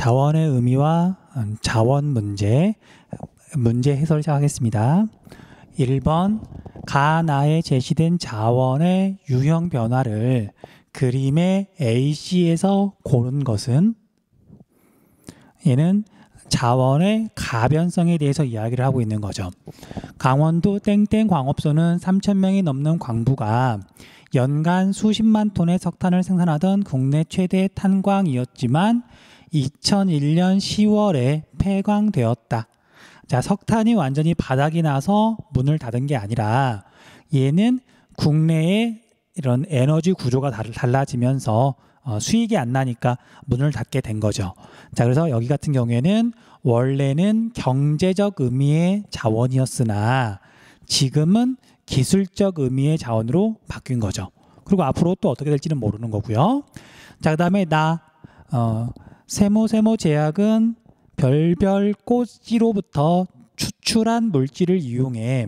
자원의 의미와 자원 문제 해설 시작하겠습니다. 1번 가나에 제시된 자원의 유형 변화를 그림의 AC에서 고른 것은, 얘는 자원의 가변성에 대해서 이야기를 하고 있는 거죠. 강원도 땡땡 광업소는 3,000명이 넘는 광부가 연간 수십만 톤의 석탄을 생산하던 국내 최대 탄광이었지만 2001년 10월에 폐광되었다. 자, 석탄이 완전히 바닥이 나서 문을 닫은 게 아니라 얘는 국내의 이런 에너지 구조가 달라지면서 수익이 안 나니까 문을 닫게 된 거죠. 자, 그래서 여기 같은 경우에는 원래는 경제적 의미의 자원이었으나 지금은 기술적 의미의 자원으로 바뀐 거죠. 그리고 앞으로 또 어떻게 될지는 모르는 거고요. 자, 그 다음에 세모 제약은 별별 꽃씨로부터 추출한 물질을 이용해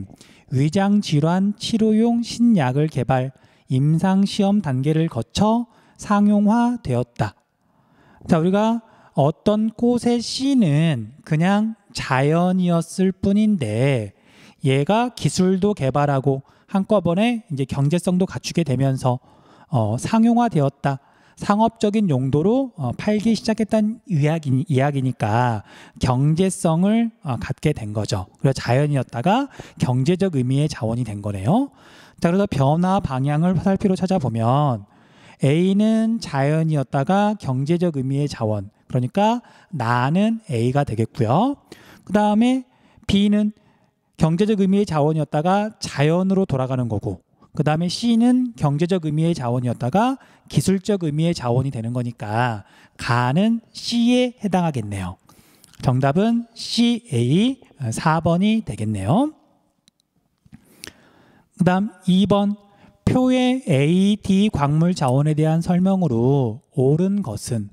위장질환 치료용 신약을 개발, 임상시험 단계를 거쳐 상용화되었다. 자, 우리가 어떤 꽃의 씨는 그냥 자연이었을 뿐인데 얘가 기술도 개발하고 한꺼번에 이제 경제성도 갖추게 되면서 상용화되었다. 상업적인 용도로 팔기 시작했다는 이야기니까 경제성을 갖게 된 거죠. 그래서 자연이었다가 경제적 의미의 자원이 된 거네요. 자, 그래서 변화 방향을 화살표로 찾아보면 A는 자연이었다가 경제적 의미의 자원, 그러니까 나는 A가 되겠고요. 그 다음에 B는 경제적 의미의 자원이었다가 자연으로 돌아가는 거고, 그 다음에 C는 경제적 의미의 자원이었다가 기술적 의미의 자원이 되는 거니까 가는 C에 해당하겠네요. 정답은 CA 4번이 되겠네요. 그 다음 2번 표의 A, D 광물 자원에 대한 설명으로 옳은 것은,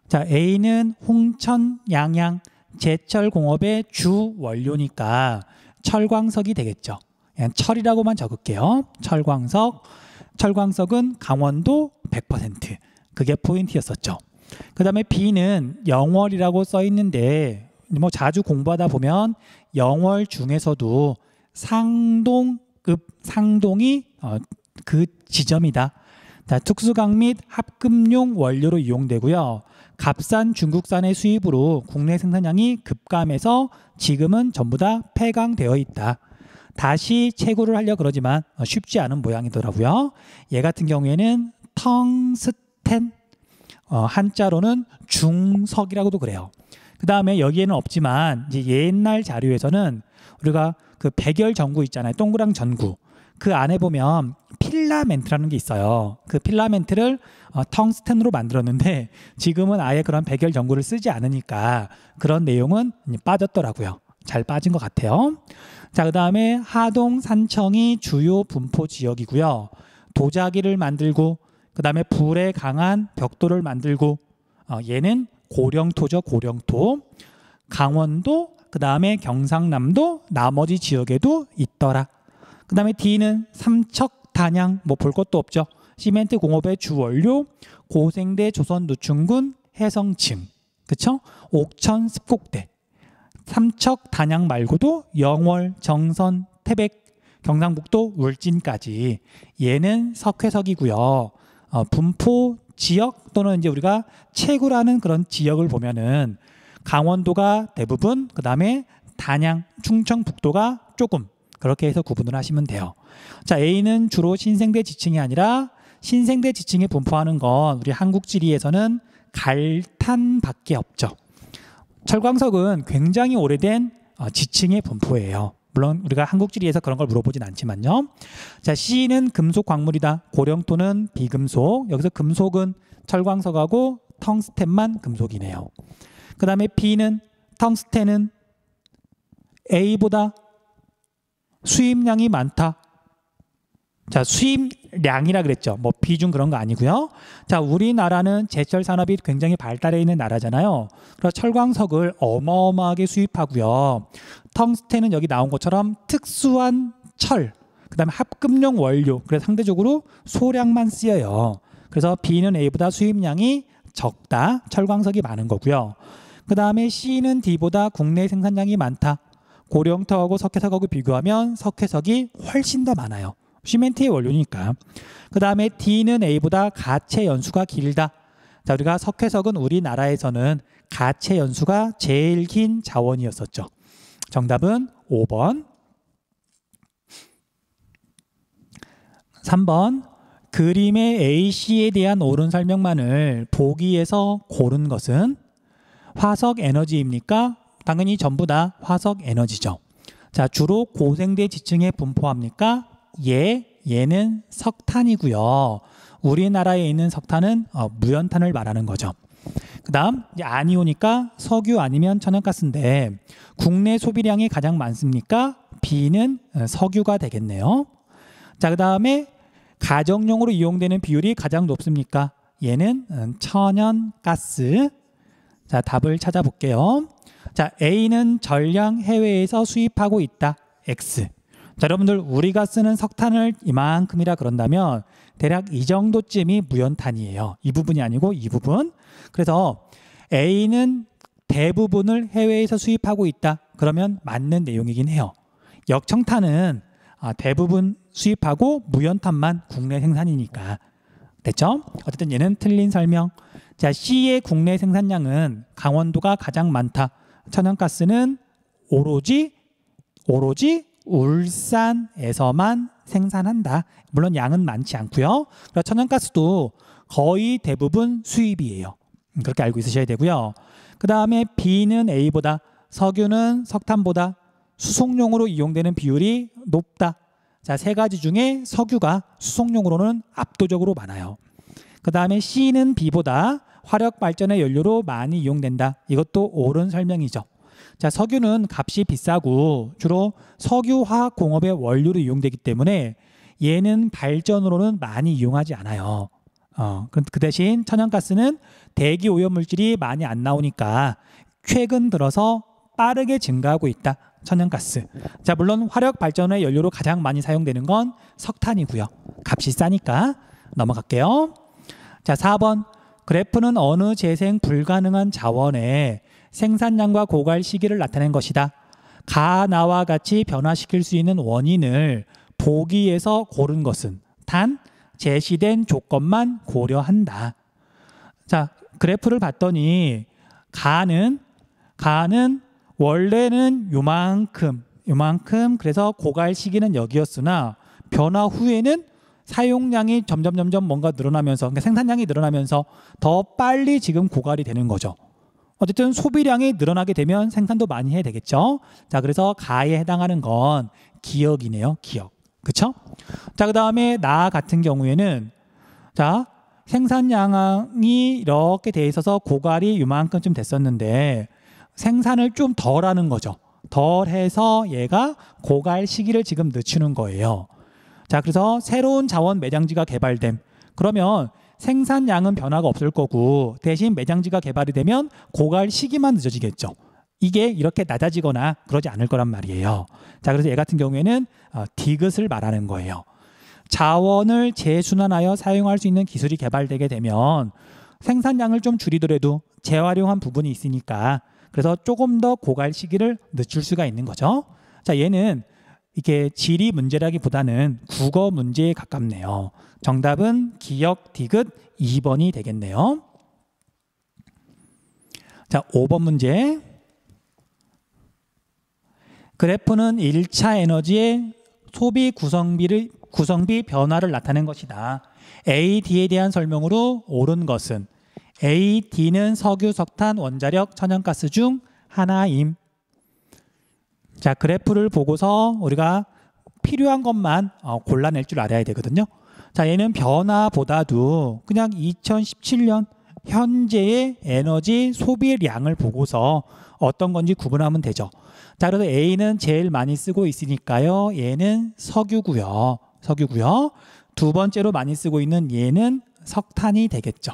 자, A는 홍천, 양양, 제철 공업의 주 원료니까 철광석이 되겠죠. 그냥 철이라고만 적을게요. 철광석은 강원도 100%. 그게 포인트였었죠. 그 다음에 B는 영월이라고 써 있는데 뭐 자주 공부하다 보면 영월 중에서도 상동급 상동이 그 지점이다. 자, 특수강 및 합금용 원료로 이용되고요. 값싼 중국산의 수입으로 국내 생산량이 급감해서 지금은 전부 다 폐광되어 있다. 다시 채굴을 하려고 그러지만 쉽지 않은 모양이더라고요. 얘 같은 경우에는 텅스텐, 한자로는 중석이라고도 그래요. 그 다음에 여기에는 없지만 이제 옛날 자료에서는 우리가 그 백열 전구 있잖아요. 동그란 전구. 그 안에 보면 필라멘트라는 게 있어요. 그 필라멘트를 텅스텐으로 만들었는데 지금은 아예 그런 백열 전구를 쓰지 않으니까 그런 내용은 빠졌더라고요. 잘 빠진 것 같아요. 자, 그 다음에 하동, 산청이 주요 분포 지역이고요. 도자기를 만들고, 그 다음에 불에 강한 벽돌을 만들고, 얘는 고령토죠, 고령토. 강원도, 그 다음에 경상남도, 나머지 지역에도 있더라. 그 다음에 D는 삼척, 단양, 뭐 볼 것도 없죠. 시멘트 공업의 주 원료, 고생대, 조선 노충군, 해성층, 그쵸? 옥천, 습곡대. 삼척, 단양 말고도 영월, 정선, 태백, 경상북도 울진까지 얘는 석회석이고요. 분포 지역 또는 이제 우리가 채굴하는 그런 지역을 보면은 강원도가 대부분, 그 다음에 단양, 충청북도가 조금, 그렇게 해서 구분을 하시면 돼요. 자, A는 주로 신생대 지층이 아니라 신생대 지층에 분포하는 건 우리 한국지리에서는 갈탄밖에 없죠. 철광석은 굉장히 오래된 지층의 분포예요. 물론 우리가 한국지리에서 그런 걸 물어보진 않지만요. 자, C는 금속 광물이다. 고령토는 비금속. 여기서 금속은 철광석하고 텅스텐만 금속이네요. 그 다음에 B는 텅스텐은 A보다 수입량이 많다. 자, 수입량이라 그랬죠. 뭐 비중 그런 거 아니고요. 자, 우리나라는 제철 산업이 굉장히 발달해 있는 나라잖아요. 그래서 철광석을 어마어마하게 수입하고요. 텅스텐은 여기 나온 것처럼 특수한 철, 그 다음에 합금용 원료, 그래서 상대적으로 소량만 쓰여요. 그래서 B는 A보다 수입량이 적다. 철광석이 많은 거고요. 그 다음에 C는 D보다 국내 생산량이 많다. 고령터하고 석회석하고 비교하면 석회석이 훨씬 더 많아요. 시멘트의 원료니까. 그 다음에 D는 A보다 가채 연수가 길다. 자, 우리가 석회석은 우리나라에서는 가채 연수가 제일 긴 자원이었었죠. 정답은 5번. 3번. 그림의 AC에 대한 옳은 설명만을 보기에서 고른 것은 화석 에너지입니까? 당연히 전부 다 화석 에너지죠. 자, 주로 고생대 지층에 분포합니까? 얘는 석탄이고요. 우리나라에 있는 석탄은 무연탄을 말하는 거죠. 그 다음 아니오니까 석유 아니면 천연가스인데 국내 소비량이 가장 많습니까? B는 석유가 되겠네요. 자, 그 다음에 가정용으로 이용되는 비율이 가장 높습니까? 얘는 천연가스. 자, 답을 찾아볼게요. 자, A는 전량 해외에서 수입하고 있다. X. 자, 여러분들 우리가 쓰는 석탄을 이만큼이라 그런다면 대략 이 정도쯤이 무연탄이에요. 이 부분이 아니고 이 부분. 그래서 A는 대부분을 해외에서 수입하고 있다. 그러면 맞는 내용이긴 해요. 역청탄은 대부분 수입하고 무연탄만 국내 생산이니까. 됐죠? 어쨌든 얘는 틀린 설명. 자, C의 국내 생산량은 강원도가 가장 많다. 천연가스는 오로지 울산에서만 생산한다. 물론 양은 많지 않고요. 천연가스도 거의 대부분 수입이에요. 그렇게 알고 있으셔야 되고요. 그 다음에 B는 A보다 석유는 석탄보다 수송용으로 이용되는 비율이 높다. 자, 세 가지 중에 석유가 수송용으로는 압도적으로 많아요. 그 다음에 C는 B보다 화력 발전의 연료로 많이 이용된다. 이것도 옳은 설명이죠. 자, 석유는 값이 비싸고 주로 석유화학 공업의 원료로 이용되기 때문에 얘는 발전으로는 많이 이용하지 않아요. 그 대신 천연가스는 대기 오염물질이 많이 안 나오니까 최근 들어서 빠르게 증가하고 있다. 천연가스. 자, 물론 화력 발전의 연료로 가장 많이 사용되는 건 석탄이고요. 값이 싸니까 넘어갈게요. 자, 4번. 그래프는 어느 재생 불가능한 자원의 생산량과 고갈 시기를 나타낸 것이다. 가나와 같이 변화시킬 수 있는 원인을 보기에서 고른 것은 단 제시된 조건만 고려한다. 자, 그래프를 봤더니 가는 원래는 요만큼 그래서 고갈 시기는 여기였으나 변화 후에는 사용량이 점점 뭔가 늘어나면서, 그러니까 생산량이 늘어나면서 더 빨리 지금 고갈이 되는 거죠. 어쨌든 소비량이 늘어나게 되면 생산도 많이 해야 되겠죠. 자, 그래서 가에 해당하는 건 기역이네요. 기역. 그렇죠? 자, 그 다음에 나 같은 경우에는 자, 생산량이 이렇게 돼 있어서 고갈이 요만큼쯤 됐었는데 생산을 좀 덜 하는 거죠. 덜 해서 얘가 고갈 시기를 지금 늦추는 거예요. 자, 그래서 새로운 자원 매장지가 개발됨. 그러면 생산량은 변화가 없을 거고 대신 매장지가 개발이 되면 고갈 시기만 늦어지겠죠. 이게 이렇게 낮아지거나 그러지 않을 거란 말이에요. 자, 그래서 얘 같은 경우에는 디귿을 말하는 거예요. 자원을 재순환하여 사용할 수 있는 기술이 개발되게 되면 생산량을 좀 줄이더라도 재활용한 부분이 있으니까 그래서 조금 더 고갈 시기를 늦출 수가 있는 거죠. 자, 얘는 이게 지리 문제라기보다는 국어 문제에 가깝네요. 정답은 기역 디귿 2번이 되겠네요. 자, 5번 문제. 그래프는 1차 에너지의 소비 구성비 변화를 나타낸 것이다. A, D에 대한 설명으로 옳은 것은 A, D는 석유, 석탄, 원자력, 천연가스 중 하나임. 자, 그래프를 보고서 우리가 필요한 것만 골라낼 줄 알아야 되거든요. 자, 얘는 변화보다도 그냥 2017년 현재의 에너지 소비량을 보고서 어떤 건지 구분하면 되죠. 자, 그래서 A는 제일 많이 쓰고 있으니까요. 얘는 석유고요. 두 번째로 많이 쓰고 있는 얘는 석탄이 되겠죠.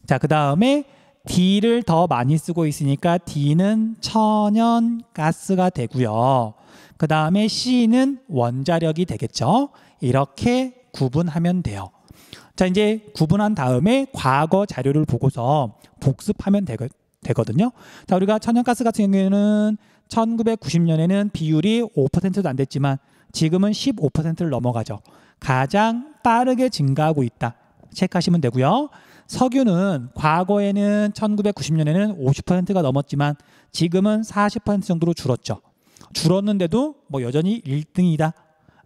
자, 그 다음에 D를 더 많이 쓰고 있으니까 D는 천연가스가 되고요. 그 다음에 C는 원자력이 되겠죠. 이렇게 구분하면 돼요. 자, 이제 구분한 다음에 과거 자료를 보고서 복습하면 되거든요. 자, 우리가 천연가스 같은 경우에는 1990년에는 비율이 5%도 안 됐지만 지금은 15%를 넘어가죠. 가장 빠르게 증가하고 있다. 체크하시면 되고요. 석유는 과거에는 1990년에는 50%가 넘었지만 지금은 40% 정도로 줄었죠. 줄었는데도 뭐 여전히 1등이다.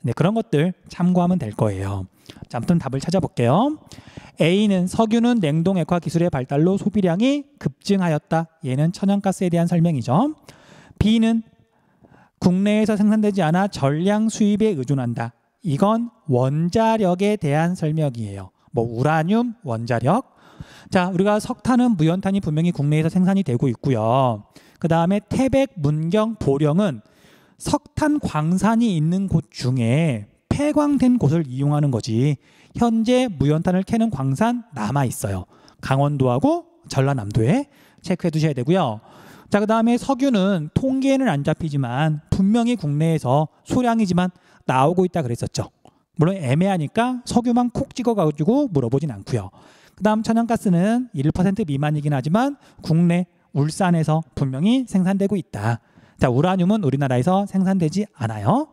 네, 그런 것들 참고하면 될 거예요. 자, 아무튼 답을 찾아볼게요. A는 석유는 냉동 액화 기술의 발달로 소비량이 급증하였다. 얘는 천연가스에 대한 설명이죠. B는 국내에서 생산되지 않아 전량 수입에 의존한다. 이건 원자력에 대한 설명이에요. 뭐 우라늄, 원자력. 자, 우리가 석탄은 무연탄이 분명히 국내에서 생산이 되고 있고요. 그 다음에 태백, 문경, 보령은 석탄 광산이 있는 곳 중에 폐광된 곳을 이용하는 거지. 현재 무연탄을 캐는 광산 남아 있어요. 강원도하고 전라남도에 체크해 두셔야 되고요. 자, 그 다음에 석유는 통계에는 안 잡히지만 분명히 국내에서 소량이지만 나오고 있다 그랬었죠. 물론 애매하니까 석유만 콕 찍어가지고 물어보진 않고요. 그 다음 천연가스는 1% 미만이긴 하지만 국내 울산에서 분명히 생산되고 있다. 자, 우라늄은 우리나라에서 생산되지 않아요.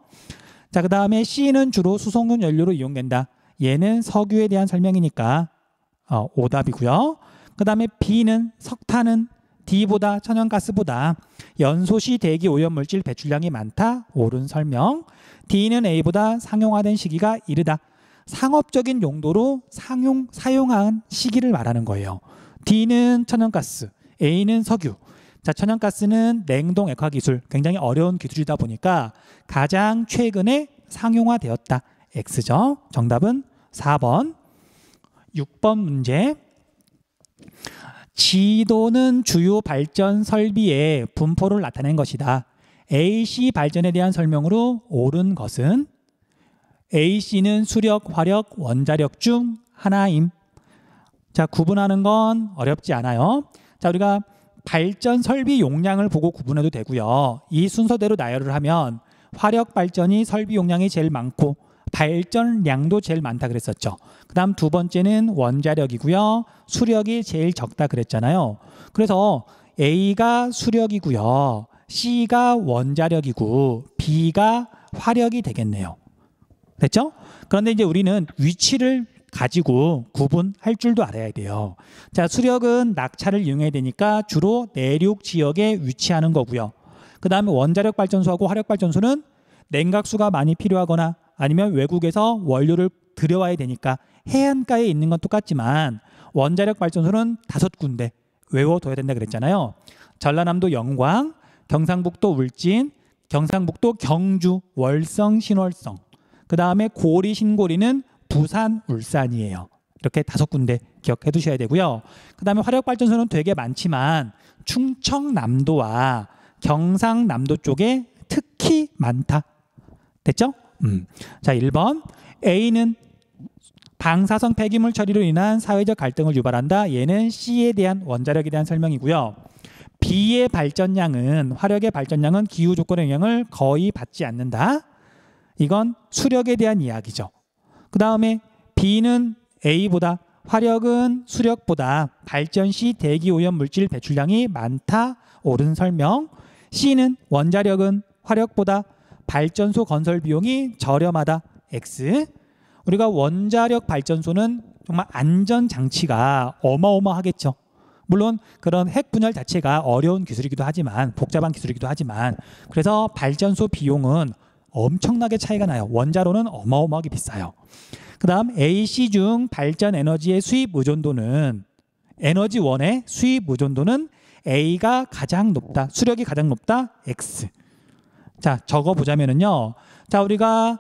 자, 그 다음에 C는 주로 수송용 연료로 이용된다. 얘는 석유에 대한 설명이니까 오답이고요. 그 다음에 B는 석탄은 D보다 천연가스보다 연소시 대기 오염물질 배출량이 많다. 옳은 설명. D는 A보다 상용화된 시기가 이르다. 상업적인 용도로 사용한 시기를 말하는 거예요. D는 천연가스, A는 석유. 자, 천연가스는 냉동 액화 기술, 굉장히 어려운 기술이다 보니까 가장 최근에 상용화되었다. X죠. 정답은 4번. 6번 문제. 지도는 주요 발전 설비의 분포를 나타낸 것이다. AC 발전에 대한 설명으로 옳은 것은 AC는 수력, 화력, 원자력 중 하나임. 자, 구분하는 건 어렵지 않아요. 자, 우리가 발전 설비 용량을 보고 구분해도 되고요. 이 순서대로 나열을 하면 화력 발전이 설비 용량이 제일 많고 발전량도 제일 많다 그랬었죠. 그 다음 두 번째는 원자력이고요. 수력이 제일 적다 그랬잖아요. 그래서 A가 수력이고요. C가 원자력이고 B가 화력이 되겠네요. 됐죠? 그런데 이제 우리는 위치를 가지고 구분할 줄도 알아야 돼요. 자, 수력은 낙차를 이용해야 되니까 주로 내륙 지역에 위치하는 거고요. 그 다음에 원자력 발전소하고 화력 발전소는 냉각수가 많이 필요하거나 아니면 외국에서 원료를 들여와야 되니까 해안가에 있는 건 똑같지만 원자력 발전소는 5군데 외워둬야 된다 그랬잖아요. 전라남도 영광, 경상북도 울진, 경상북도 경주, 월성, 신월성. 그 다음에 고리, 신고리는 부산, 울산이에요. 이렇게 5군데 기억해 두셔야 되고요. 그 다음에 화력발전소는 되게 많지만 충청남도와 경상남도 쪽에 특히 많다. 됐죠? 자, 1번. A는 방사성 폐기물 처리로 인한 사회적 갈등을 유발한다. 얘는 C에 대한 원자력에 대한 설명이고요. B의 발전량은 화력의 발전량은 기후 조건의 영향을 거의 받지 않는다. 이건 수력에 대한 이야기죠. 그 다음에 B는 A보다 화력은 수력보다 발전 시 대기 오염 물질 배출량이 많다. 옳은 설명. C는 원자력은 화력보다 발전소 건설 비용이 저렴하다. X. 우리가 원자력 발전소는 정말 안전 장치가 어마어마하겠죠. 물론 그런 핵 분열 자체가 어려운 기술이기도 하지만 복잡한 기술이기도 하지만 그래서 발전소 비용은 엄청나게 차이가 나요. 원자로는 어마어마하게 비싸요. 그 다음 AC 중 발전 에너지의 수입 의존도는 에너지원의 수입 의존도는 A가 가장 높다. 수력이 가장 높다. X. 자, 적어보자면은요. 자, 우리가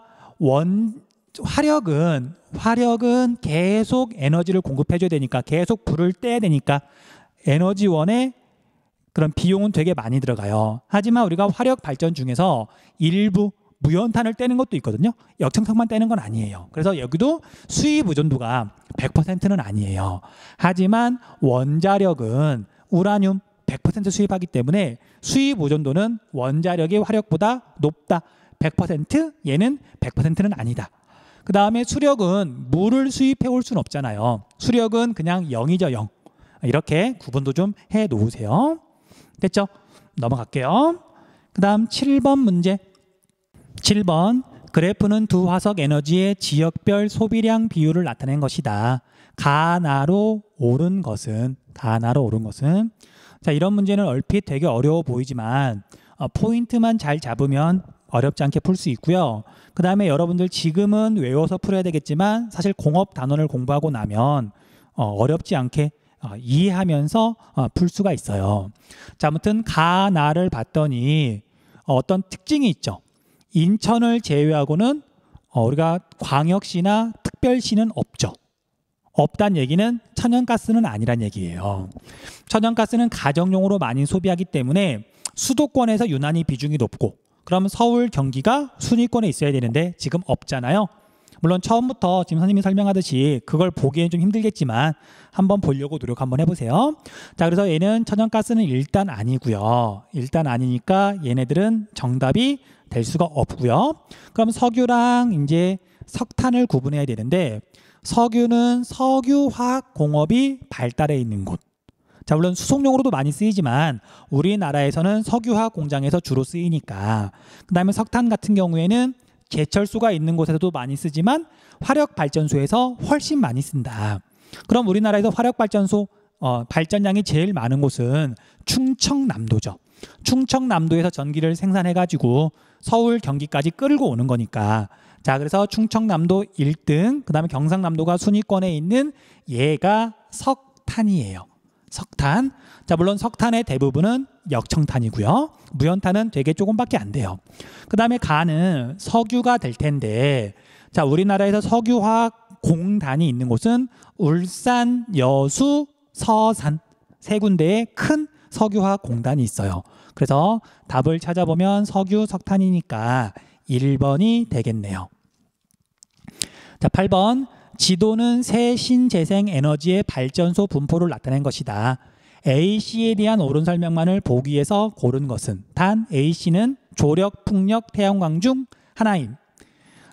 화력은 계속 에너지를 공급해줘야 되니까 계속 불을 떼야 되니까 에너지원의 그런 비용은 되게 많이 들어가요. 하지만 우리가 화력 발전 중에서 일부 무연탄을 떼는 것도 있거든요. 역청석만 떼는 건 아니에요. 그래서 여기도 수입 의존도가 100%는 아니에요. 하지만 원자력은 우라늄 100% 수입하기 때문에 수입 의존도는 원자력이 화력보다 높다. 100%? 얘는 100%는 아니다. 그 다음에 수력은 물을 수입해 올 수는 없잖아요. 수력은 그냥 0이죠, 0. 이렇게 구분도 좀 해 놓으세요. 됐죠? 넘어갈게요. 그 다음 7번 문제. 7번 그래프는 두 화석 에너지의 지역별 소비량 비율을 나타낸 것이다. 가나로 옳은 것은 자, 이런 문제는 얼핏 되게 어려워 보이지만 포인트만 잘 잡으면 어렵지 않게 풀 수 있고요. 그 다음에 여러분들 지금은 외워서 풀어야 되겠지만 사실 공업 단원을 공부하고 나면 어렵지 않게 이해하면서 풀 수가 있어요. 자, 아무튼 가나를 봤더니 어떤 특징이 있죠. 인천을 제외하고는 우리가 광역시나 특별시는 없죠. 없다는 얘기는 천연가스는 아니란 얘기예요. 천연가스는 가정용으로 많이 소비하기 때문에 수도권에서 유난히 비중이 높고, 그럼 서울, 경기가 순위권에 있어야 되는데 지금 없잖아요. 물론 처음부터 지금 선생님이 설명하듯이 그걸 보기엔 좀 힘들겠지만 한번 보려고 노력 한번 해보세요. 자, 그래서 얘는 천연가스는 일단 아니고요. 일단 아니니까 얘네들은 정답이 될 수가 없고요. 그럼 석유랑 이제 석탄을 구분해야 되는데, 석유는 석유화학공업이 발달해 있는 곳. 자, 물론 수송용으로도 많이 쓰이지만 우리나라에서는 석유화학 공장에서 주로 쓰이니까. 그 다음에 석탄 같은 경우에는 제철소가 있는 곳에서도 많이 쓰지만 화력발전소에서 훨씬 많이 쓴다. 그럼 우리나라에서 화력발전소 발전량이 제일 많은 곳은 충청남도죠. 충청남도에서 전기를 생산해가지고 서울, 경기까지 끌고 오는 거니까. 자, 그래서 충청남도 1등, 그 다음에 경상남도가 순위권에 있는 얘가 석탄이에요. 석탄. 자, 물론 석탄의 대부분은 역청탄이고요. 무연탄은 되게 조금밖에 안 돼요. 그 다음에 가는 석유가 될 텐데, 자, 우리나라에서 석유화학 공단이 있는 곳은 울산, 여수, 서산 세 군데에 큰 석유화학 공단이 있어요. 그래서 답을 찾아보면 석유, 석탄이니까 1번이 되겠네요. 자, 8번. 지도는 새 신재생 에너지의 발전소 분포를 나타낸 것이다. A씨에 대한 옳은 설명만을 보기 위해서 고른 것은 단 A씨는 조력, 풍력, 태양광 중 하나임.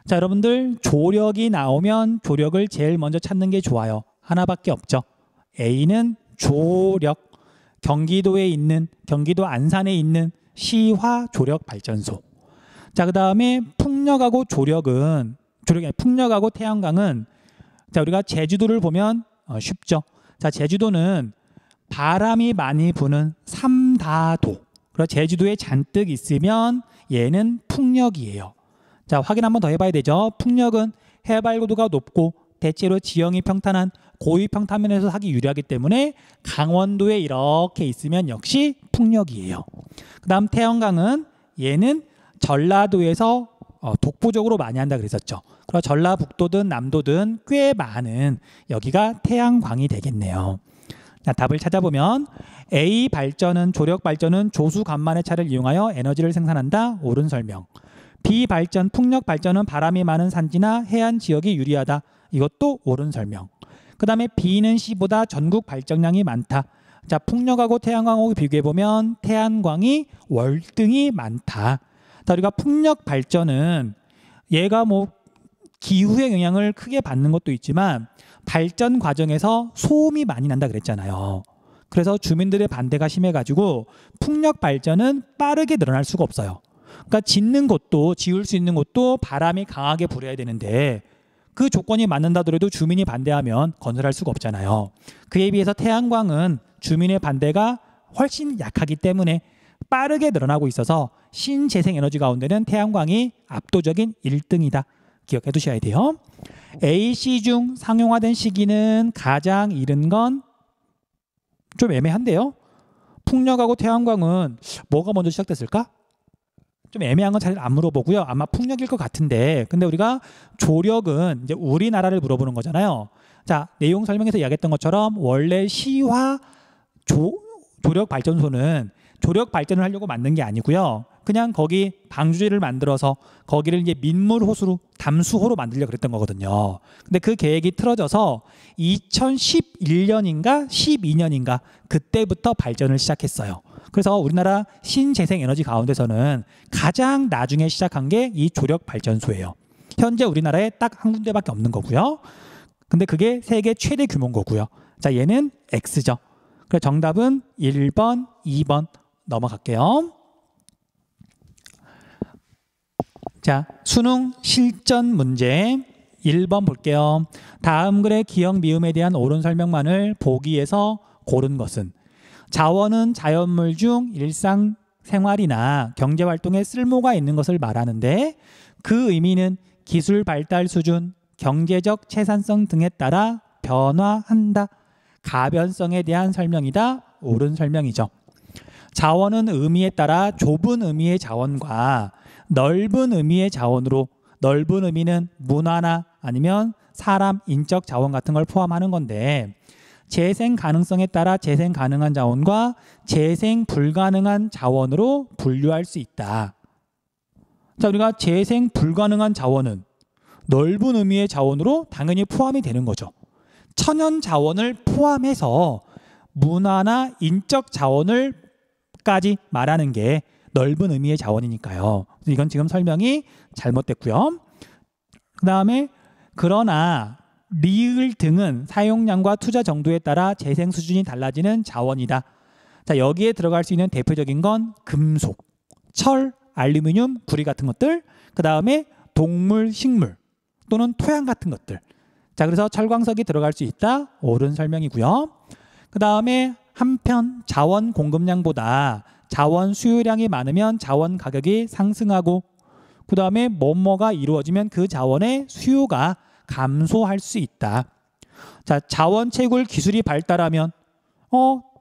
자, 여러분들 조력이 나오면 조력을 제일 먼저 찾는 게 좋아요. 하나밖에 없죠. A는 조력. 경기도에 있는, 경기도 안산에 있는 시화 조력 발전소. 자, 그 다음에 풍력하고 조력은, 풍력하고 태양광은, 자, 우리가 제주도를 보면 쉽죠. 자, 제주도는 바람이 많이 부는 삼다도. 그래서 제주도에 잔뜩 있으면 얘는 풍력이에요. 자, 확인 한번 더 해봐야 되죠. 풍력은 해발 고도가 높고 대체로 지형이 평탄한 고위 평탄면에서 하기 유리하기 때문에 강원도에 이렇게 있으면 역시 풍력이에요. 그 다음 태양광은 얘는 전라도에서 독보적으로 많이 한다 그랬었죠. 그래서 전라북도든 남도든 꽤 많은 여기가 태양광이 되겠네요. 자, 답을 찾아보면 A 발전은, 조력 발전은 조수 간만의 차를 이용하여 에너지를 생산한다. 옳은 설명. B 발전, 풍력 발전은 바람이 많은 산지나 해안 지역이 유리하다. 이것도 옳은 설명. 그 다음에 B는 C보다 전국 발전량이 많다. 자, 풍력하고 태양광하고 비교해보면 태양광이 월등히 많다. 자, 우리가 풍력 발전은 얘가 뭐 기후의 영향을 크게 받는 것도 있지만 발전 과정에서 소음이 많이 난다 그랬잖아요. 그래서 주민들의 반대가 심해가지고 풍력 발전은 빠르게 늘어날 수가 없어요. 그러니까 짓는 곳도, 지을 수 있는 곳도 바람이 강하게 불어야 되는데 그 조건이 맞는다더라도 주민이 반대하면 건설할 수가 없잖아요. 그에 비해서 태양광은 주민의 반대가 훨씬 약하기 때문에 빠르게 늘어나고 있어서 신재생 에너지 가운데는 태양광이 압도적인 1등이다. 기억해 두셔야 돼요. A, C 중 상용화된 시기는 가장 이른 건 좀 애매한데요. 풍력하고 태양광은 뭐가 먼저 시작됐을까? 좀 애매한 건 잘 안 물어보고요. 아마 풍력일 것 같은데, 근데 우리가 조력은 이제 우리나라를 물어보는 거잖아요. 자, 내용 설명에서 이야기했던 것처럼 원래 시화 조력 발전소는 조력 발전을 하려고 만든 게 아니고요. 그냥 거기 방주지를 만들어서 거기를 이제 민물 호수로, 담수호로 만들려고 그랬던 거거든요. 근데 그 계획이 틀어져서 2011년인가 12년인가 그때부터 발전을 시작했어요. 그래서 우리나라 신재생 에너지 가운데서는 가장 나중에 시작한 게 이 조력 발전소예요. 현재 우리나라에 딱 한 군데밖에 없는 거고요. 근데 그게 세계 최대 규모인 거고요. 자, 얘는 X죠. 그래서 정답은 1번, 2번 넘어갈게요. 자, 수능 실전 문제 1번 볼게요. 다음 글의 기역 미음에 대한 옳은 설명만을 보기에서 고른 것은 자원은 자연물 중 일상생활이나 경제활동에 쓸모가 있는 것을 말하는데 그 의미는 기술 발달 수준, 경제적 채산성 등에 따라 변화한다. 가변성에 대한 설명이다. 옳은 설명이죠. 자원은 의미에 따라 좁은 의미의 자원과 넓은 의미의 자원으로, 넓은 의미는 문화나 아니면 사람, 인적 자원 같은 걸 포함하는 건데 재생 가능성에 따라 재생 가능한 자원과 재생 불가능한 자원으로 분류할 수 있다. 자, 우리가 재생 불가능한 자원은 넓은 의미의 자원으로 당연히 포함이 되는 거죠. 천연 자원을 포함해서 문화나 인적 자원을까지 말하는 게 넓은 의미의 자원이니까요. 이건 지금 설명이 잘못됐고요. 그 다음에 그러나 리을 등은 사용량과 투자 정도에 따라 재생 수준이 달라지는 자원이다. 자, 여기에 들어갈 수 있는 대표적인 건 금속, 철, 알루미늄, 구리 같은 것들, 그 다음에 동물, 식물 또는 토양 같은 것들. 자, 그래서 철광석이 들어갈 수 있다. 옳은 설명이고요. 그 다음에 한편 자원 공급량보다 자원 수요량이 많으면 자원 가격이 상승하고 그 다음에 뭐뭐가 이루어지면 그 자원의 수요가 감소할 수 있다. 자, 자원 채굴 기술이 발달하면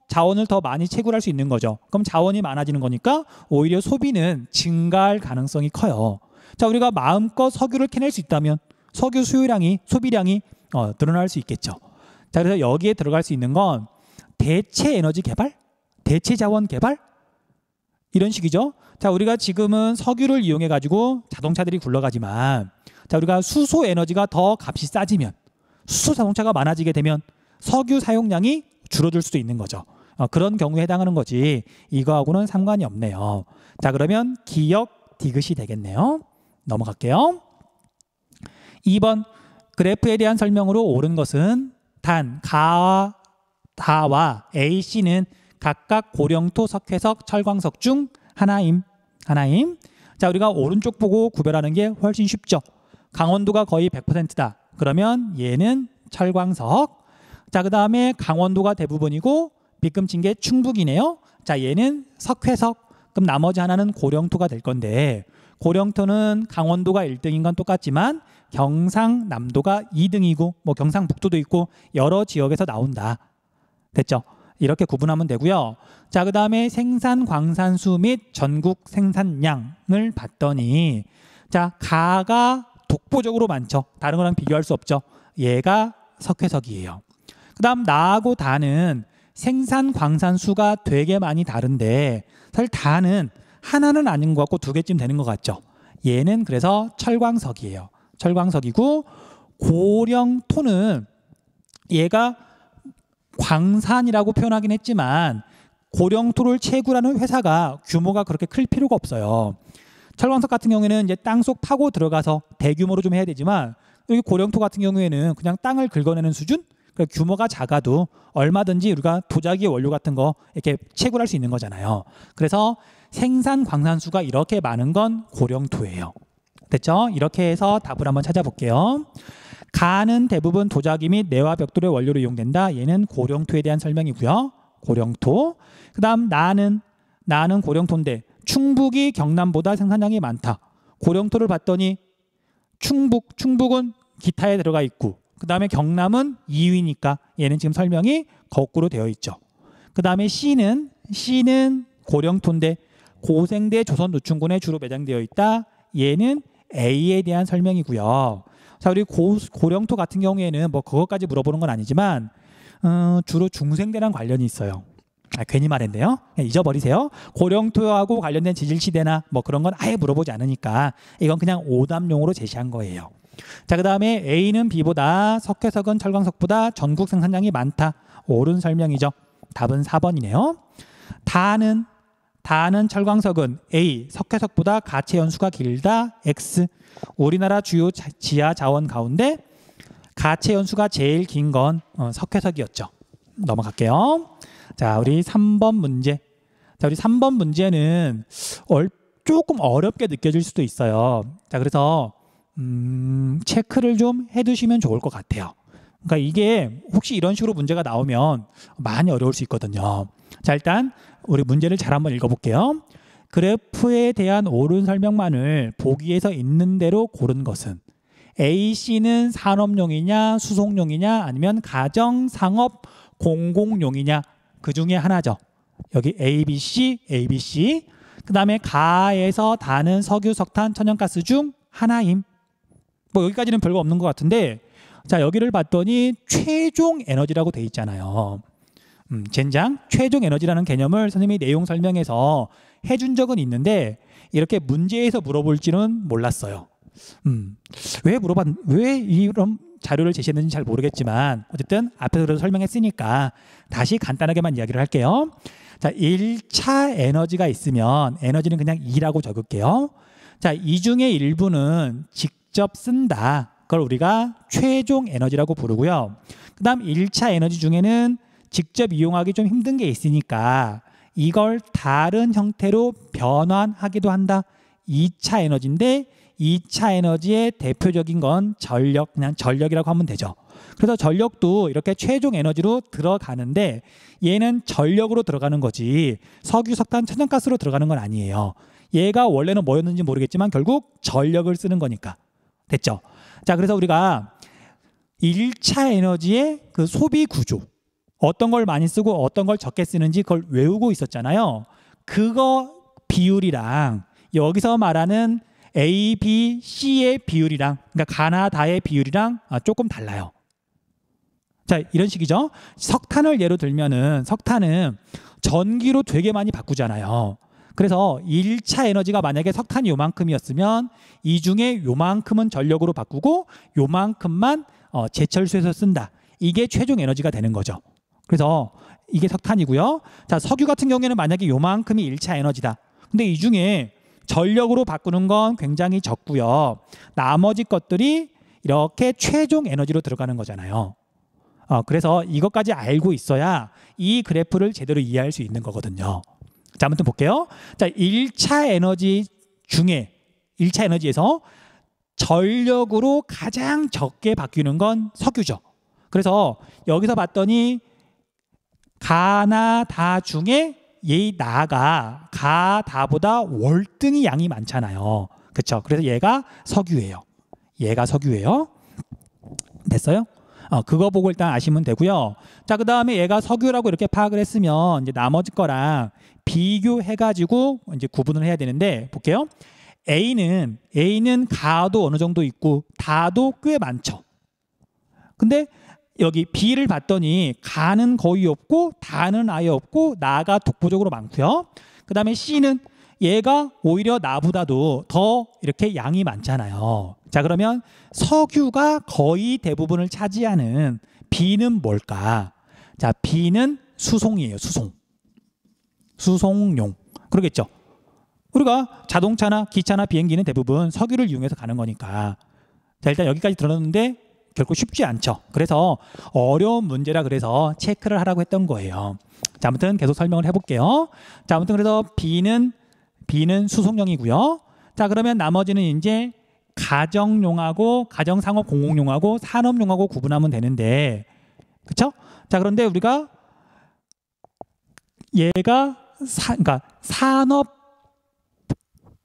자원을 더 많이 채굴할 수 있는 거죠. 그럼 자원이 많아지는 거니까 오히려 소비는 증가할 가능성이 커요. 자, 우리가 마음껏 석유를 캐낼 수 있다면 석유 수요량이, 소비량이 늘어날 수 있겠죠. 자, 그래서 여기에 들어갈 수 있는 건 대체 에너지 개발, 대체 자원 개발 이런 식이죠. 자, 우리가 지금은 석유를 이용해 가지고 자동차들이 굴러가지만 자, 우리가 수소 에너지가 더 값이 싸지면 수소 자동차가 많아지게 되면 석유 사용량이 줄어들 수도 있는 거죠. 그런 경우에 해당하는 거지 이거하고는 상관이 없네요. 자, 그러면 기역 디귿이 되겠네요. 넘어갈게요. 2번 그래프에 대한 설명으로 옳은 것은 단 가와 다와 AC는 각각 고령토, 석회석, 철광석 중 하나임. 자, 우리가 오른쪽 보고 구별하는 게 훨씬 쉽죠. 강원도가 거의 100%다. 그러면 얘는 철광석. 자, 그 다음에 강원도가 대부분이고 빗금친 게 충북이네요. 자, 얘는 석회석. 그럼 나머지 하나는 고령토가 될 건데 고령토는 강원도가 1등인 건 똑같지만 경상남도가 2등이고 뭐 경상북도도 있고 여러 지역에서 나온다. 됐죠? 이렇게 구분하면 되고요. 자, 그 다음에 생산 광산수 및 전국 생산량을 봤더니 자, 가가 독보적으로 많죠. 다른 거랑 비교할 수 없죠. 얘가 석회석이에요. 그 다음 나하고 다는 생산 광산수가 되게 많이 다른데 사실 다는 하나는 아닌 것 같고 두 개쯤 되는 것 같죠. 얘는 그래서 철광석이에요. 철광석이고 고령토는 얘가 광산이라고 표현하긴 했지만 고령토를 채굴하는 회사가 규모가 그렇게 클 필요가 없어요. 철광석 같은 경우에는 이제 땅속 파고 들어가서 대규모로 좀 해야 되지만 여기 고령토 같은 경우에는 그냥 땅을 긁어내는 수준? 그러니까 규모가 작아도 얼마든지 우리가 도자기 원료 같은 거 이렇게 채굴할 수 있는 거잖아요. 그래서 생산 광산수가 이렇게 많은 건 고령토예요. 됐죠? 이렇게 해서 답을 한번 찾아볼게요. 가는 대부분 도자기 및 내화 벽돌의 원료로 이용된다. 얘는 고령토에 대한 설명이고요. 고령토. 그 다음 나는 고령토인데 충북이 경남보다 생산량이 많다. 고령토를 봤더니 충북은 기타에 들어가 있고 그 다음에 경남은 2위니까 얘는 지금 설명이 거꾸로 되어 있죠. 그 다음에 C는 고령토인데 고생대 조선노충군에 주로 매장되어 있다. 얘는 A에 대한 설명이고요. 자, 우리 고령토 같은 경우에는 뭐 그것까지 물어보는 건 아니지만 주로 중생대랑 관련이 있어요. 괜히 말했네요. 잊어버리세요. 고령토하고 관련된 지질시대나 뭐 그런 건 아예 물어보지 않으니까 이건 그냥 오답용으로 제시한 거예요. 자, 그 다음에 A는 B보다 석회석은 철광석보다 전국 생산량이 많다. 옳은 설명이죠. 답은 4번이네요. 다는 철광석은 A, 석회석보다 가채 연수가 길다 X. 우리나라 주요 지하 자원 가운데 가채 연수가 제일 긴 건 석회석이었죠. 넘어갈게요. 자, 우리 3번 문제. 자, 우리 3번 문제는 조금 어렵게 느껴질 수도 있어요. 자, 그래서 체크를 좀 해두시면 좋을 것 같아요. 그러니까 이게 혹시 이런 식으로 문제가 나오면 많이 어려울 수 있거든요. 자, 일단 우리 문제를 잘 한번 읽어볼게요. 그래프에 대한 옳은 설명만을 보기에서 있는 대로 고른 것은 A, C는 산업용이냐 수송용이냐 아니면 가정, 상업, 공공용이냐 그 중에 하나죠. 여기 A, B, C, A, B, C. 그 다음에 가에서 다는 석유, 석탄, 천연가스 중 하나임. 뭐 여기까지는 별거 없는 것 같은데 자, 여기를 봤더니 최종 에너지라고 돼 있잖아요. 젠장 최종 에너지라는 개념을 선생님이 내용 설명에서 해준 적은 있는데 이렇게 문제에서 물어볼지는 몰랐어요. 왜 이런 자료를 제시했는지 잘 모르겠지만 어쨌든 앞에서 설명했으니까 다시 간단하게만 이야기를 할게요. 자, 1차 에너지가 있으면 에너지는 그냥 E라고 적을게요. 자, 이 중에 일부는 직접 쓴다. 그걸 우리가 최종 에너지라고 부르고요. 그 다음 1차 에너지 중에는 직접 이용하기 좀 힘든 게 있으니까 이걸 다른 형태로 변환하기도 한다. 2차 에너지인데 2차 에너지의 대표적인 건 전력, 그냥 전력이라고 하면 되죠. 그래서 전력도 이렇게 최종 에너지로 들어가는데 얘는 전력으로 들어가는 거지 석유, 석탄, 천연가스로 들어가는 건 아니에요. 얘가 원래는 뭐였는지 모르겠지만 결국 전력을 쓰는 거니까. 됐죠? 자, 그래서 우리가 1차 에너지의 그 소비 구조 어떤 걸 많이 쓰고 어떤 걸 적게 쓰는지 그걸 외우고 있었잖아요. 그거 비율이랑 여기서 말하는 A, B, C의 비율이랑 그러니까 가나 다의 비율이랑 조금 달라요. 자, 이런 식이죠. 석탄을 예로 들면은 석탄은 전기로 되게 많이 바꾸잖아요. 그래서 1차 에너지가 만약에 석탄이 요만큼이었으면 이 중에 요만큼은 전력으로 바꾸고 요만큼만 제철소에서 쓴다. 이게 최종 에너지가 되는 거죠. 그래서 이게 석탄이고요. 자, 석유 같은 경우에는 만약에 요만큼이 1차 에너지다. 근데 이 중에 전력으로 바꾸는 건 굉장히 적고요. 나머지 것들이 이렇게 최종 에너지로 들어가는 거잖아요. 그래서 이것까지 알고 있어야 이 그래프를 제대로 이해할 수 있는 거거든요. 자, 아무튼 볼게요. 자, 1차 에너지 중에 1차 에너지에서 전력으로 가장 적게 바뀌는 건 석유죠. 그래서 여기서 봤더니 가나 다 중에 얘 나가 가 다보다 월등히 양이 많잖아요. 그렇죠? 그래서 얘가 석유예요. 얘가 석유예요. 됐어요? 그거 보고 일단 아시면 되고요. 자, 그 다음에 얘가 석유라고 이렇게 파악을 했으면 이제 나머지 거랑 비교해가지고 이제 구분을 해야 되는데 볼게요. A는 가도 어느 정도 있고 다도 꽤 많죠. 근데 여기 B를 봤더니 가는 거의 없고 다는 아예 없고 나가 독보적으로 많고요. 그 다음에 C는 얘가 오히려 나보다도 더 이렇게 양이 많잖아요. 자, 그러면 석유가 거의 대부분을 차지하는 B는 뭘까? 자, B는 수송이에요. 수송용. 그러겠죠. 우리가 자동차나 기차나 비행기는 대부분 석유를 이용해서 가는 거니까. 자, 일단 여기까지 들었는데 결코 쉽지 않죠. 그래서 어려운 문제라 그래서 체크를 하라고 했던 거예요. 자, 아무튼 계속 설명을 해볼게요. 자, 아무튼 그래서 B는 수송용이고요. 자, 그러면 나머지는 이제 가정용하고 가정상업 공공용하고 산업용하고 구분하면 되는데, 그렇죠? 자, 그런데 우리가 얘가 그러니까 산업,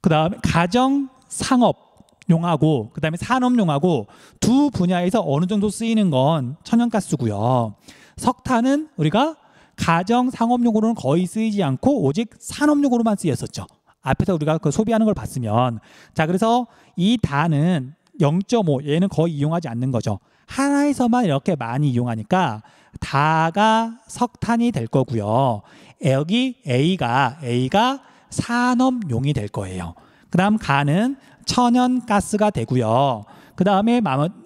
그다음에 가정 상업용하고 그다음에 산업용하고 두 분야에서 어느 정도 쓰이는 건 천연가스고요. 석탄은 우리가 가정 상업용으로는 거의 쓰이지 않고 오직 산업용으로만 쓰였었죠. 앞에서 우리가 그 소비하는 걸 봤으면. 자, 그래서 이 다는 0.5 얘는 거의 이용하지 않는 거죠. 하나에서만 이렇게 많이 이용하니까 다가 석탄이 될 거고요. 여기 A가 산업용이 될 거예요. 그 다음 가는 천연가스가 되고요. 그 다음에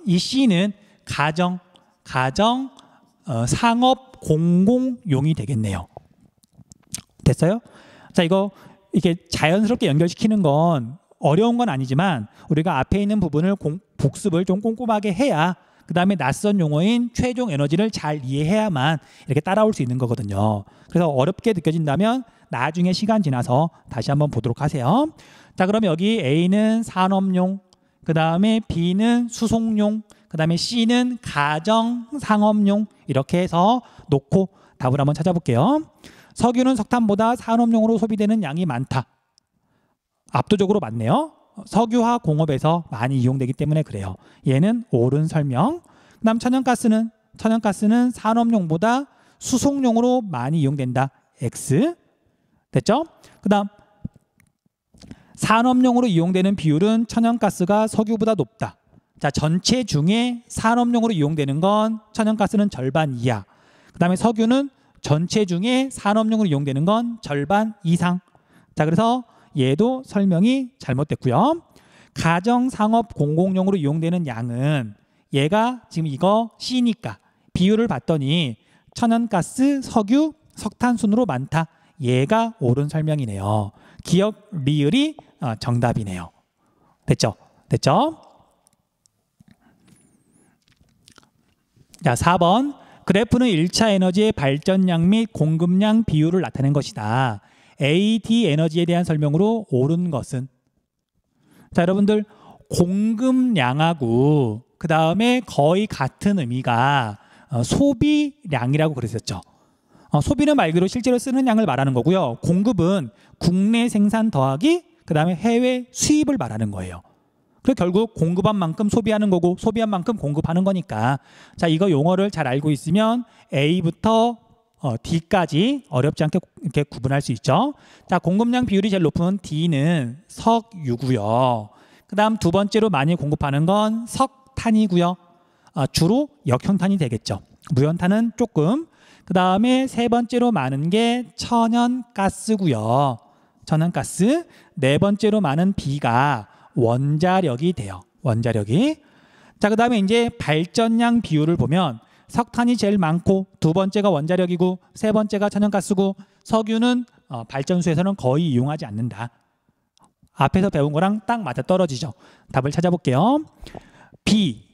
이 C는 가정 상업 공공용이 되겠네요. 됐어요? 자, 이게 자연스럽게 연결시키는 건 어려운 건 아니지만 우리가 앞에 있는 부분을 복습을 좀 꼼꼼하게 해야 그 다음에 낯선 용어인 최종 에너지를 잘 이해해야만 이렇게 따라올 수 있는 거거든요. 그래서 어렵게 느껴진다면 나중에 시간 지나서 다시 한번 보도록 하세요. 자, 그럼 여기 A는 산업용, 그 다음에 B는 수송용, 그 다음에 C는 가정 상업용, 이렇게 해서 놓고 답을 한번 찾아볼게요. 석유는 석탄보다 산업용으로 소비되는 양이 많다. 압도적으로 많네요. 석유화 공업에서 많이 이용되기 때문에 그래요. 얘는 옳은 설명. 그 다음 천연가스는 산업용보다 수송용으로 많이 이용된다. X. 됐죠? 그 다음 산업용으로 이용되는 비율은 천연가스가 석유보다 높다. 자, 전체 중에 산업용으로 이용되는 건 천연가스는 절반 이하. 그 다음에 석유는 전체 중에 산업용으로 이용되는 건 절반 이상. 자, 그래서 얘도 설명이 잘못됐고요. 가정, 상업, 공공용으로 이용되는 양은 얘가 지금 이거 C니까 비율을 봤더니 천연가스, 석유, 석탄 순으로 많다. 얘가 옳은 설명이네요. 기억 리을이 정답이네요. 됐죠? 자, 4번. 그래프는 1차 에너지의 발전량 및 공급량 비율을 나타낸 것이다. AD 에너지에 대한 설명으로 옳은 것은? 자, 여러분들 공급량하고 그 다음에 거의 같은 의미가 소비량이라고 그랬었죠. 소비는 말 그대로 실제로 쓰는 양을 말하는 거고요. 공급은 국내 생산 더하기 그 다음에 해외 수입을 말하는 거예요. 그래서 결국 공급한 만큼 소비하는 거고 소비한 만큼 공급하는 거니까, 자, 이거 용어를 잘 알고 있으면 A부터 D까지 어렵지 않게 이렇게 구분할 수 있죠. 자, 공급량 비율이 제일 높은 D는 석유고요. 그 다음 두 번째로 많이 공급하는 건 석탄이고요. 주로 역형탄이 되겠죠. 무연탄은 조금. 그 다음에 세 번째로 많은 게 천연가스고요. 천연가스. 네 번째로 많은 B가 원자력이 돼요. 원자력이. 자, 그 다음에 이제 발전량 비율을 보면 석탄이 제일 많고 두 번째가 원자력이고 세 번째가 천연가스고 석유는 발전소에서는 거의 이용하지 않는다. 앞에서 배운 거랑 딱 맞아 떨어지죠. 답을 찾아볼게요. B.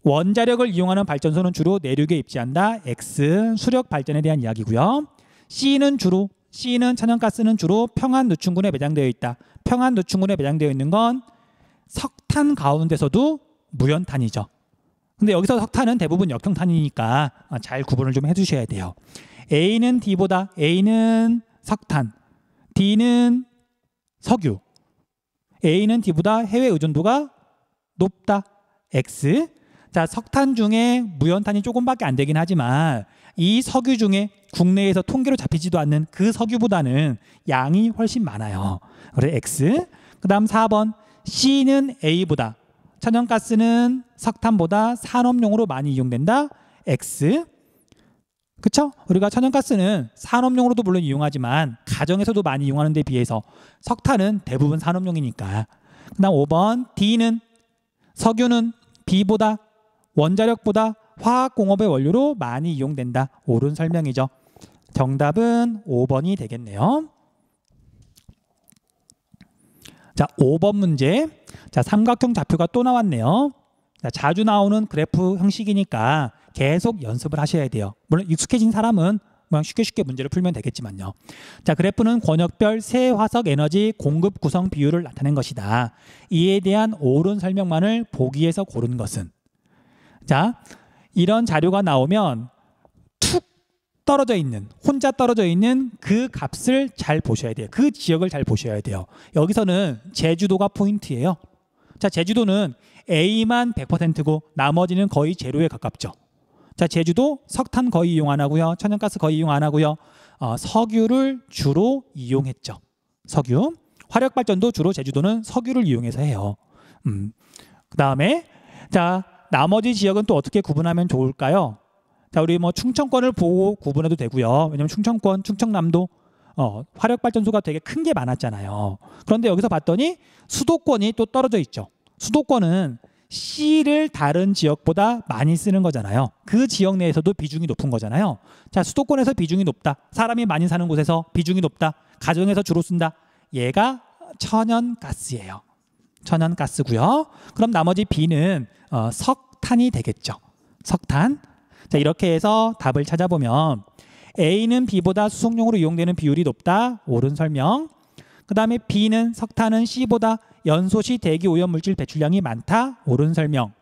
원자력을 이용하는 발전소는 주로 내륙에 입지한다. X. 수력 발전에 대한 이야기고요. C는 천연가스는 주로 평안 누춘군에 매장되어 있다. 평안 누춘군에 매장되어 있는 건 석탄 가운데서도 무연탄이죠. 근데 여기서 석탄은 대부분 역형탄이니까 잘 구분을 좀 해주셔야 돼요. A는 석탄, D는 석유. A는 D보다 해외 의존도가 높다. X. 자, 석탄 중에 무연탄이 조금밖에 안 되긴 하지만 이 석유 중에 국내에서 통계로 잡히지도 않는 그 석유보다는 양이 훨씬 많아요. 그래서 X. 그 다음 4번. C는 A보다, 천연가스는 석탄보다 산업용으로 많이 이용된다. X. 그쵸? 우리가 천연가스는 산업용으로도 물론 이용하지만 가정에서도 많이 이용하는 데 비해서 석탄은 대부분 산업용이니까. 그 다음 5번. D는 석유는 B보다, 원자력보다 화학공업의 원료로 많이 이용된다. 옳은 설명이죠. 정답은 5번이 되겠네요. 자, 5번 문제. 자, 삼각형 좌표가 또 나왔네요. 자, 자주 나오는 그래프 형식이니까 계속 연습을 하셔야 돼요. 물론 익숙해진 사람은 그냥 쉽게 문제를 풀면 되겠지만요. 자, 그래프는 권역별 새화석 에너지 공급 구성 비율을 나타낸 것이다. 이에 대한 옳은 설명만을 보기에서 고른 것은? 자, 이런 자료가 나오면 혼자 떨어져 있는 그 값을 잘 보셔야 돼요. 그 지역을 잘 보셔야 돼요. 여기서는 제주도가 포인트예요. 자, 제주도는 A만 100%고 나머지는 거의 제로에 가깝죠. 자, 제주도 석탄 거의 이용 안 하고요. 천연가스 거의 이용 안 하고요. 석유를 주로 이용했죠. 석유. 화력발전도 주로 제주도는 석유를 이용해서 해요. 그 다음에 자, 나머지 지역은 또 어떻게 구분하면 좋을까요? 자, 우리 뭐 충청권을 보고 구분해도 되고요. 왜냐면 충청권, 충청남도 화력발전소가 되게 큰 게 많았잖아요. 그런데 여기서 봤더니 수도권이 또 떨어져 있죠. 수도권은 C를 다른 지역보다 많이 쓰는 거잖아요. 그 지역 내에서도 비중이 높은 거잖아요. 자, 수도권에서 비중이 높다. 사람이 많이 사는 곳에서 비중이 높다. 가정에서 주로 쓴다. 얘가 천연가스예요. 천연가스고요. 그럼 나머지 B는 석탄이 되겠죠. 석탄. 자, 이렇게 해서 답을 찾아보면 A는 B보다 수송용으로 이용되는 비율이 높다. 옳은 설명. 그 다음에 B는 석탄은 C보다 연소시 대기 오염물질 배출량이 많다. 옳은 설명.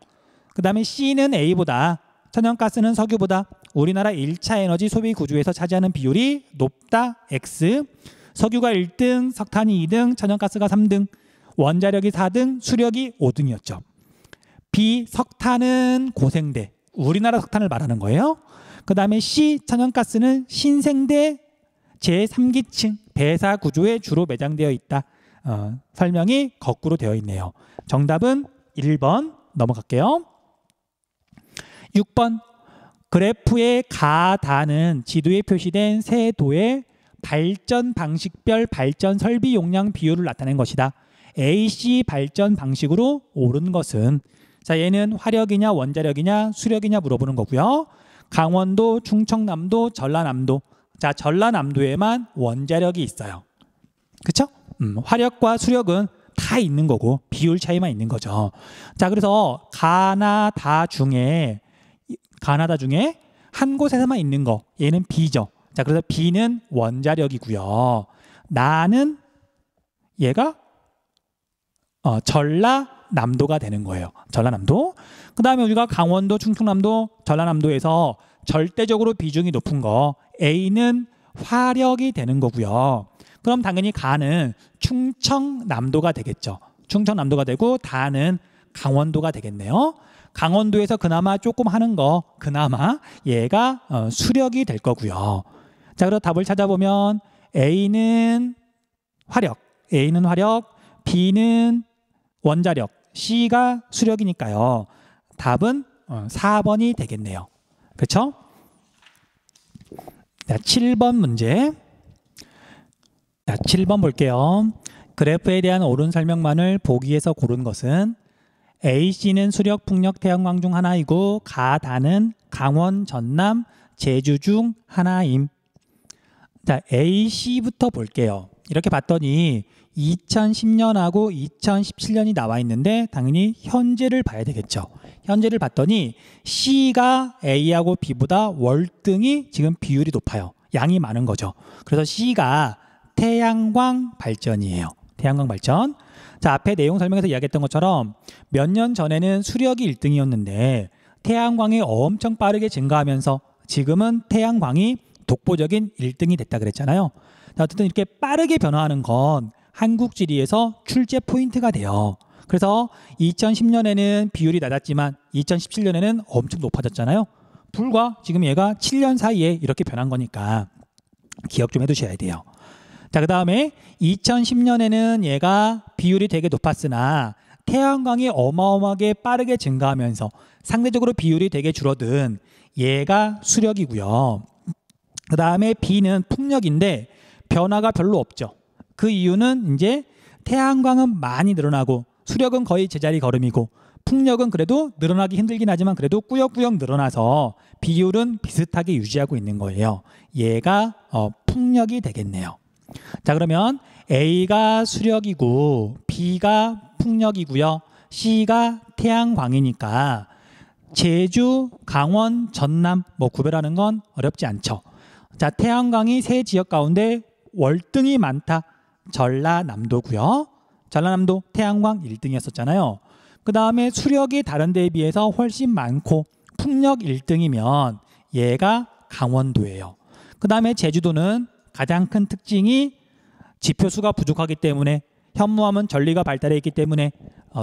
그 다음에 C는 A보다 천연가스는 석유보다 우리나라 1차 에너지 소비 구조에서 차지하는 비율이 높다. X. 석유가 1등, 석탄이 2등, 천연가스가 3등, 원자력이 4등, 수력이 5등이었죠. B. 석탄은 고생대. 우리나라 석탄을 말하는 거예요. 그 다음에 C. 천연가스는 신생대 제3기층 배사 구조에 주로 매장되어 있다. 설명이 거꾸로 되어 있네요. 정답은 1번 넘어갈게요. 6번 그래프의 가다는 지도에 표시된 세 도의 발전 방식별 발전 설비 용량 비율을 나타낸 것이다. AC 발전 방식으로 옳은 것은, 자, 얘는 화력이냐 원자력이냐 수력이냐 물어보는 거고요. 강원도, 충청남도, 전라남도. 자, 전라남도에만 원자력이 있어요. 그쵸? 화력과 수력은 다 있는 거고 비율 차이만 있는 거죠. 자, 그래서 가나다 중에 한 곳에서만 있는 거, 얘는 B죠. 자, 그래서 B는 원자력이고요. 나는 얘가 전라남도가 되는 거예요. 전라남도. 그 다음에 우리가 강원도, 충청남도, 전라남도에서 절대적으로 비중이 높은 거 A는 화력이 되는 거고요. 그럼 당연히 가는 충청남도가 되겠죠. 충청남도가 되고 다는 강원도가 되겠네요. 강원도에서 그나마 조금 하는 거, 그나마 얘가 수력이 될 거고요. 자, 그래서 답을 찾아보면 A는 화력, B는 원자력, C가 수력이니까요. 답은 4번이 되겠네요. 그렇죠? 자, 7번 문제. 자, 7번 볼게요. 그래프에 대한 옳은 설명만을 보기에서 고른 것은 AC는 수력, 풍력, 태양광 중 하나이고 가다는 강원, 전남, 제주 중 하나임. 자, AC부터 볼게요. 이렇게 봤더니 2010년하고 2017년이 나와 있는데 당연히 현재를 봐야 되겠죠. 현재를 봤더니 C가 A하고 B보다 월등히 지금 비율이 높아요. 양이 많은 거죠. 그래서 C가 태양광 발전이에요. 태양광 발전. 자, 앞에 내용 설명에서 이야기했던 것처럼 몇 년 전에는 수력이 1등이었는데 태양광이 엄청 빠르게 증가하면서 지금은 태양광이 독보적인 1등이 됐다 그랬잖아요. 자, 어쨌든 이렇게 빠르게 변화하는 건 한국 지리에서 출제 포인트가 돼요. 그래서 2010년에는 비율이 낮았지만 2017년에는 엄청 높아졌잖아요. 불과 지금 얘가 7년 사이에 이렇게 변한 거니까 기억 좀 해두셔야 돼요. 자, 그 다음에 2010년에는 얘가 비율이 되게 높았으나 태양광이 어마어마하게 빠르게 증가하면서 상대적으로 비율이 되게 줄어든 얘가 수력이고요. 그 다음에 B는 풍력인데 변화가 별로 없죠. 그 이유는 이제 태양광은 많이 늘어나고 수력은 거의 제자리 걸음이고 풍력은 그래도 늘어나기 힘들긴 하지만 그래도 꾸역꾸역 늘어나서 비율은 비슷하게 유지하고 있는 거예요. 얘가 풍력이 되겠네요. 자, 그러면 A가 수력이고 B가 풍력이고요. C가 태양광이니까 제주, 강원, 전남 뭐 구별하는 건 어렵지 않죠. 자, 태양광이 세 지역 가운데 월등히 많다. 전라남도고요. 전라남도 태양광 1등이었었잖아요. 그 다음에 수력이 다른 데에 비해서 훨씬 많고 풍력 1등이면 얘가 강원도예요. 그 다음에 제주도는 가장 큰 특징이 지표수가 부족하기 때문에 현무암은 전리가 발달해 있기 때문에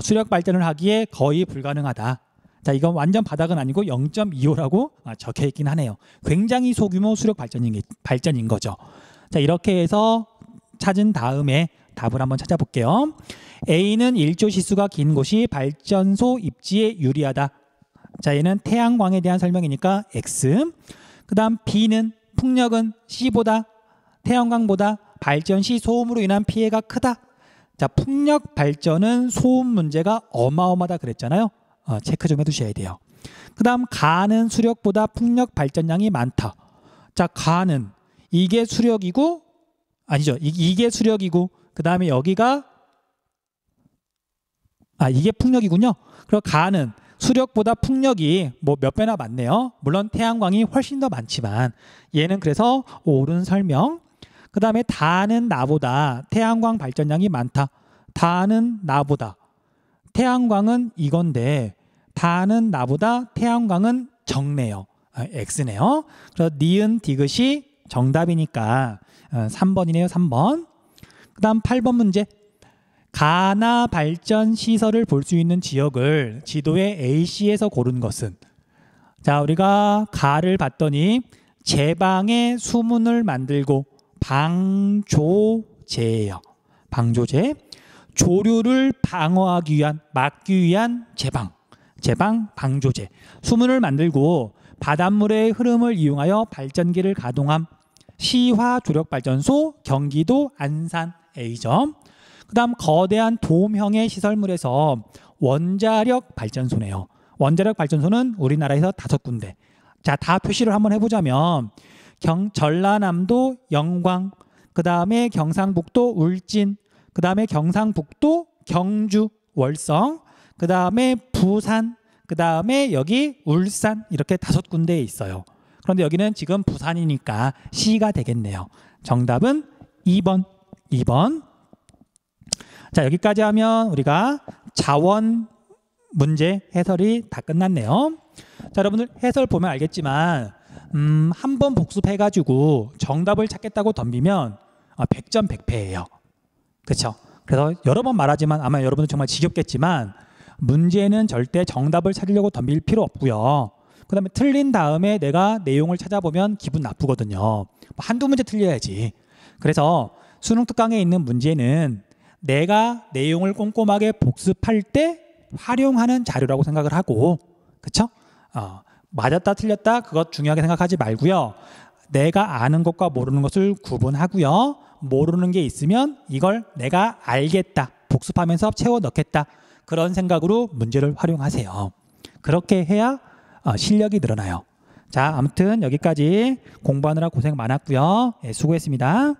수력 발전을 하기에 거의 불가능하다. 자, 이건 완전 바닥은 아니고 0.25라고 적혀 있긴 하네요. 굉장히 소규모 수력 발전인 거죠. 자, 이렇게 해서 찾은 다음에 답을 한번 찾아볼게요. A는 일조 시수가 긴 곳이 발전소 입지에 유리하다. 자, 얘는 태양광에 대한 설명이니까 X. 그 다음 B는 풍력은 C보다 태양광보다 발전 시 소음으로 인한 피해가 크다. 자, 풍력 발전은 소음 문제가 어마어마하다 그랬잖아요. 체크 좀 해두셔야 돼요. 그 다음 가는 수력보다 풍력 발전량이 많다. 자, 가는 이게 수력이고 아니죠. 이게 수력이고 그 다음에 여기가 이게 풍력이군요. 그리고 가는 수력보다 풍력이 뭐 몇 배나 많네요. 물론 태양광이 훨씬 더 많지만 얘는 그래서 옳은 설명. 그 다음에 다는 나보다 태양광 발전량이 많다. 다는 나보다 태양광은 이건데 다는 나보다 태양광은 적네요. X네요. 그래서 니은 디귿이 정답이니까 3번이네요. 3번. 그 다음 8번 문제. 가나 발전 시설을 볼 수 있는 지역을 지도의 AC에서 고른 것은? 자, 우리가 가를 봤더니 제방에 수문을 만들고 방조제예요. 방조제. 조류를 방어하기 위한, 막기 위한 제방. 제방 방조제. 수문을 만들고 바닷물의 흐름을 이용하여 발전기를 가동함. 시화조력발전소 경기도 안산 A점. 그 다음 거대한 돔형의 시설물에서 원자력 발전소네요. 원자력 발전소는 우리나라에서 5군데. 자, 다 표시를 한번 해보자면 전라남도 영광, 그 다음에 경상북도 울진, 그 다음에 경상북도 경주 월성, 그 다음에 부산, 그 다음에 여기 울산, 이렇게 5군데에 있어요. 그런데 여기는 지금 부산이니까 C가 되겠네요. 정답은 2번. 2번. 자, 여기까지 하면 우리가 자원 문제 해설이 다 끝났네요. 자, 여러분들 해설 보면 알겠지만 한 번 복습해가지고 정답을 찾겠다고 덤비면 100점 100패예요. 그렇죠? 그래서 여러 번 말하지만 아마 여러분들 정말 지겹겠지만 문제는 절대 정답을 찾으려고 덤빌 필요 없고요. 그 다음에 틀린 다음에 내가 내용을 찾아보면 기분 나쁘거든요. 한두 문제 틀려야지. 그래서 수능 특강에 있는 문제는 내가 내용을 꼼꼼하게 복습할 때 활용하는 자료라고 생각을 하고, 그쵸? 맞았다 틀렸다 그것 중요하게 생각하지 말고요. 내가 아는 것과 모르는 것을 구분하고요. 모르는 게 있으면 이걸 내가 알겠다, 복습하면서 채워 넣겠다, 그런 생각으로 문제를 활용하세요. 그렇게 해야 실력이 늘어나요. 자, 아무튼 여기까지 공부하느라 고생 많았고요. 수고했습니다.